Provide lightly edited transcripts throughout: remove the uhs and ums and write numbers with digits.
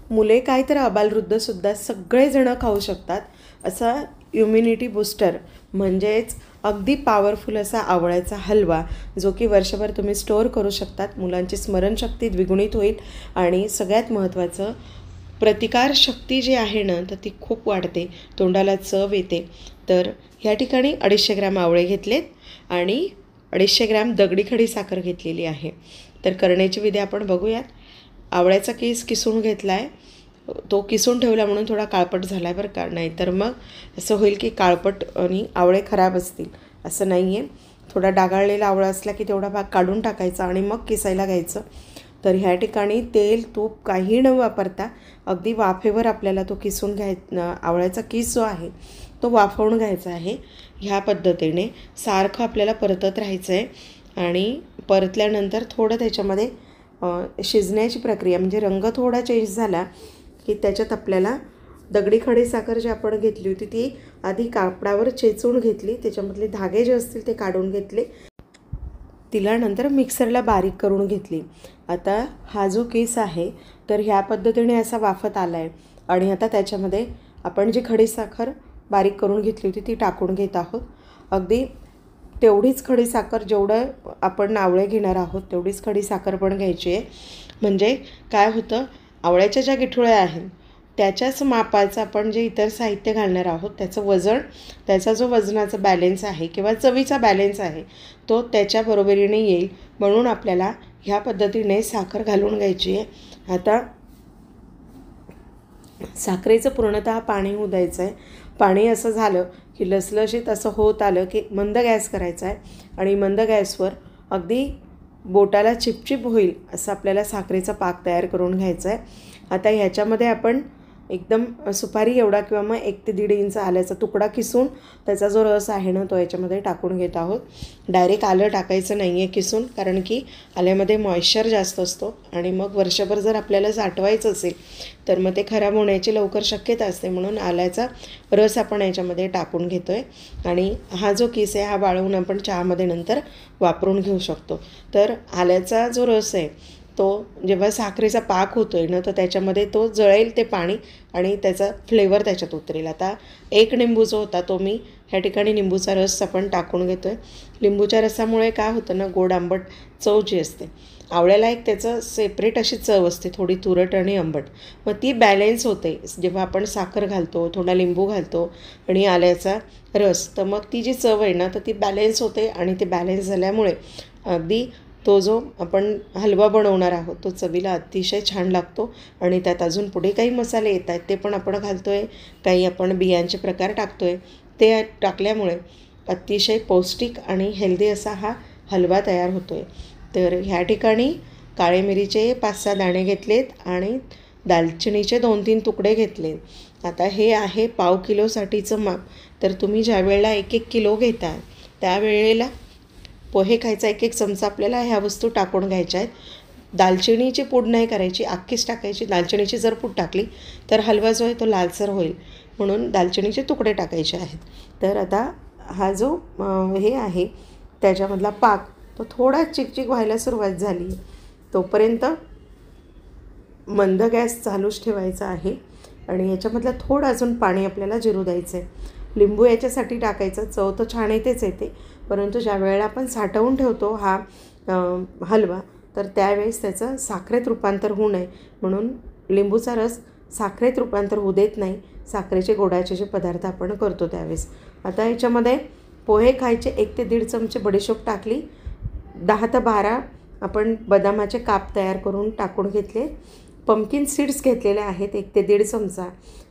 मुले काय तर आबालवृद्धसुद्धा सगळेजणं खाऊ शकतात असा इम्युनिटी बूस्टर म्हणजेच अगदी पॉवरफुल असा आवळ्याचा हलवा जो की वर्षभर तुम्ही स्टोअर करू शकतात. मुलांची स्मरणशक्ती द्विगुणित होईल आणि सगळ्यात महत्त्वाचं प्रतिकारशक्ती जी आहे ना तर ती खूप वाढते, तोंडाला चव येते. तर ह्या ठिकाणी 250 ग्रॅम आवळे घेतलेत आणि 250 ग्रॅम दगडी खडी साखर घेतलेली आहे. तर करण्याची विधी आपण बघूयात. आवळ्याचा किस किसून घेतला आहे. तो किसून ठेवला म्हणून थोडा काळपट झाला आहे बरं का, नाही तर मग असं होईल की काळपट आणि आवळे खराब असतील, असं नाही आहे. थोडा डागाळलेला आवळा असला की तेवढा भाग काढून टाकायचा आणि मग किसायला घ्यायचं. तर ह्या ठिकाणी तेल तूप काही न वापरता अगदी वाफेवर आपल्याला तो किसून आवळ्याचा किस जो आहे तो वाफवून घ्यायचा आहे. ह्या पद्धतीने सारखं आपल्याला परतत राहायचं आहे आणि परतल्यानंतर थोडं त्याच्यामध्ये शिजण्याची प्रक्रिया म्हणजे रंग थोडा चेंज झाला की त्याच्यात आपल्याला दगडी खडी साखर जी आपण घेतली होती ती आधी कापडावर चेचून घेतली, त्याच्यामधले धागे जे असतील ते काढून घेतले, तिला नंतर मिक्सरला बारीक करून घेतली. आता हा जो केस आहे तर ह्या पद्धतीने असा वाफत आला आहे आणि आता त्याच्यामध्ये आपण जी खडी साखर बारीक करून घेतली होती ती टाकून घेत आहोत. अगदी तेवढीच खडी साखर, जेवढं आपण आवळे घेणार आहोत तेवढीच खडी साखर पण घ्यायची आहे. म्हणजे काय होतं, आवळ्याच्या ज्या गिठुळ्या आहेत त्याच्याच मापाचं आपण जे इतर साहित्य घालणार आहोत त्याचं वजन, त्याचा जो वजनाचा बॅलेन्स आहे किंवा चवीचा बॅलेन्स आहे तो त्याच्या बरोबरीने येईल, म्हणून आपल्याला ह्या पद्धतीने साखर घालून घ्यायची आहे. आता साखरेचं पूर्णतः पाणी होऊ द्यायचं आहे. पाणी असं झालं की लसलशीत असं होत आलं की मंद गॅस करायचा आहे आणि मंद गॅसवर अगदी बोटाला चिपचिप होईल असं आपल्याला साखरेचा पाक तयार करून घ्यायचा आहे. आता ह्याच्यामध्ये आपण एकदम सुपारी एवढा किंवा मग 1 ते 1.5 इंच आल्याचा तुकडा किसून त्याचा जो रस आहे ना तो याच्यामध्ये टाकून घेत आहोत. डायरेक्ट आलं टाकायचं नाही आहे किसून, कारण की आल्यामध्ये मॉइश्चर जास्त असतो आणि मग वर्षभर जर आपल्याला साठवायचं असेल तर मग ते खराब होण्याची लवकर शक्यता असते, म्हणून आल्याचा रस आपण याच्यामध्ये टाकून घेतो आहे. आणि हा जो किस आहे हा वाळवून आपण चहामध्ये नंतर वापरून घेऊ शकतो. तर आल्याचा जो रस आहे तो जेव्हा साखरेचा पाक होतो आहे ना तर त्याच्यामध्ये तो जळेल ते पाणी आणि त्याचा फ्लेवर त्याच्यात उतरेल. आता 1 लिंबू जो होता तो मी ह्या ठिकाणी लिंबूचा रस आपण टाकून घेतो आहे. लिंबूच्या रसामुळे काय होतं ना, गोड आंबट चव जी असते, आवळ्याला एक त्याचं सेपरेट अशी चव असते, थोडी तुरट आणि आंबट, मग ती बॅलेन्स होते जेव्हा आपण साखर घालतो, थोडा लिंबू घालतो आणि आल्याचा रस, तर मग ती जी चव आहे ना तर ती बॅलेन्स होते आणि ती बॅलेन्स झाल्यामुळे अगदी तो जो आपण हलवा बनवणार आहोत तो चवीला अतिशय छान लागतो. आणि त्यात अजून पुढे काही मसाले येत आहेत ते पण आपण घालतो आहे, काही आपण बियांचे प्रकार टाकतो आहे, ते टाकल्यामुळे अतिशय पौष्टिक आणि हेल्दी असा हा हलवा तयार होतो आहे. तर ह्या ठिकाणी काळे मिरीचे 5-6 दाणे घेतलेत आणि दालचिनीचे 2-3 तुकडे घेतले. आता हे आहे पाव किलोसाठीचं माप. तर तुम्ही ज्या वेळेला 1-1 किलो घेता त्यावेळेला पोहे खायचा 1-1 चमचा आपल्याला ह्या वस्तू टाकून घ्यायच्या आहेत. दालचिनीची पूड नाही करायची, अख्खीच टाकायची. दालचिनीची जर पूड टाकली तर हलवा जो आहे तो लालसर होईल, म्हणून दालचिनीचे तुकडे टाकायचे आहेत. तर आता हा जो हे आहे त्याच्यामधला पाक तो थोडा चिकचिक व्हायला सुरुवात झाली, तोपर्यंत मंद गॅस चालूच ठेवायचा आहे आणि याच्यामधलं थोडं अजून पाणी आपल्याला जिरू द्यायचं आहे. लिंबू याच्यासाठी टाकायचं, चव तर छान येतेच येते, परंतु ज्या वेळेला आपण साठवून ठेवतो हा हलवा तर त्यावेळेस त्याचं साखरेत रूपांतर होऊ नये म्हणून लिंबूचा रस साखरेत रूपांतर होऊ देत नाही. साखरेचे गोडाचे जे पदार्थ आपण करतो त्यावेळेस. आता याच्यामध्ये पोहे खायचे 1 ते 1.5 चमचे बडीशोप टाकली, 10 ते 12 आपण बदामाचे काप तयार करून टाकून घेतले. पंपकिन सीड्स घेतलेले आहेत 1 ते 1.5 चमचा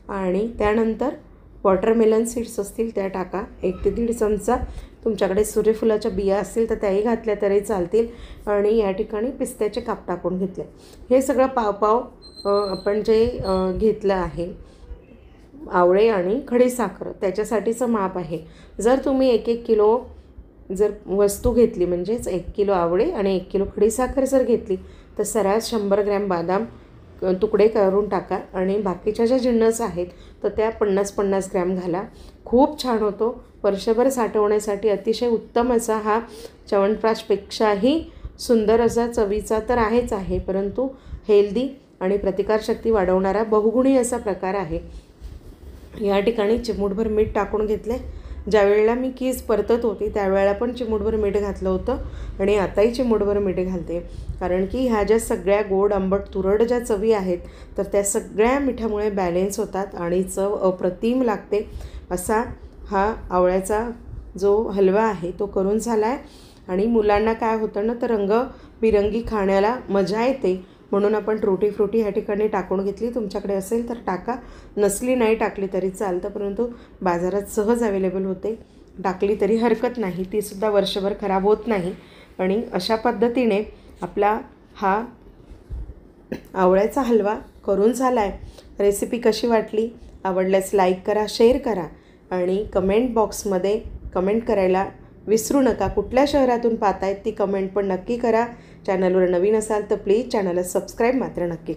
आणि त्यानंतर वॉटरमेलन सीड्स असतील त्या टाका 1 ते 1.5 चमचा. तुमच्याकडे सूर्यफुलाच्या बिया असतील तर त्याही घातल्या तरी चालतील. आणि या ठिकाणी पिस्त्याचे काप टाकून घेतले. हे सगळं पाव आपण जे घेतलं आहे आवळे आणि खडी साखर त्याच्यासाठीचं माप आहे. जर तुम्ही 1-1 किलो जर वस्तू घेतली म्हणजेच 1 किलो आवळे आणि 1 किलो खडी साखर जर घेतली तर सरास 100 ग्रॅम बदाम तुकडे करून टाका आणि बाकीच्या ज्या जिन्नस आहेत तर त्या 50-50 ग्रॅम घाला. खूप छान होतो. वर्षभर साठवण्यासाठी अतिशय उत्तम असा हा च्यवनप्राशपेक्षाही सुंदर असा चवीचा तर आहेच आहे, परंतु हेल्दी आणि प्रतिकारशक्ती वाढवणारा बहुगुणी असा प्रकार आहे. या ठिकाणी चिमूटभर मीठ टाकून घेतले. ज्या वेळेला मी कीस परतत होती त्यावेळेला पण चिमूटभर मीठ घातलं होतं आणि आताही चिमूटभर मीठ घालते, कारण की ह्या ज्या सगळ्या गोड आंबट तुरट ज्या चवी आहेत तर त्या सगळ्या मिठामुळे बॅलेन्स होतात आणि चव अप्रतिम लागते. असा हा आवळ्याचा जो हलवा आहे तो करून झाला आहे. आणि मुलांना काय होतं ना, तर रंगबिरंगी खाण्याला मजा येते म्हणून आपण ट्रुटी फ्रुटी ह्या ठिकाणी टाकून घेतली. तुमच्याकडे असेल तर टाका, नसली नाही टाकली तरी चालतं, परंतु बाजारात सहज अवेलेबल होते, टाकली तरी हरकत नाही, तीसुद्धा वर्षभर खराब होत नाही. आणि अशा पद्धतीने आपला हा आवळ्याचा हलवा करून झाला आहे. रेसिपी कशी वाटली, आवडल्यास लाईक करा, शेअर करा आणि कमेंट बॉक्समध्ये कमेंट करायला विसरू नका. कुठल्या शहरातून पाहतायत ती कमेंट पण नक्की करा. चॅनलवर नवीन असाल तर प्लीज चॅनलला सबस्क्राईब मात्र नक्की करा.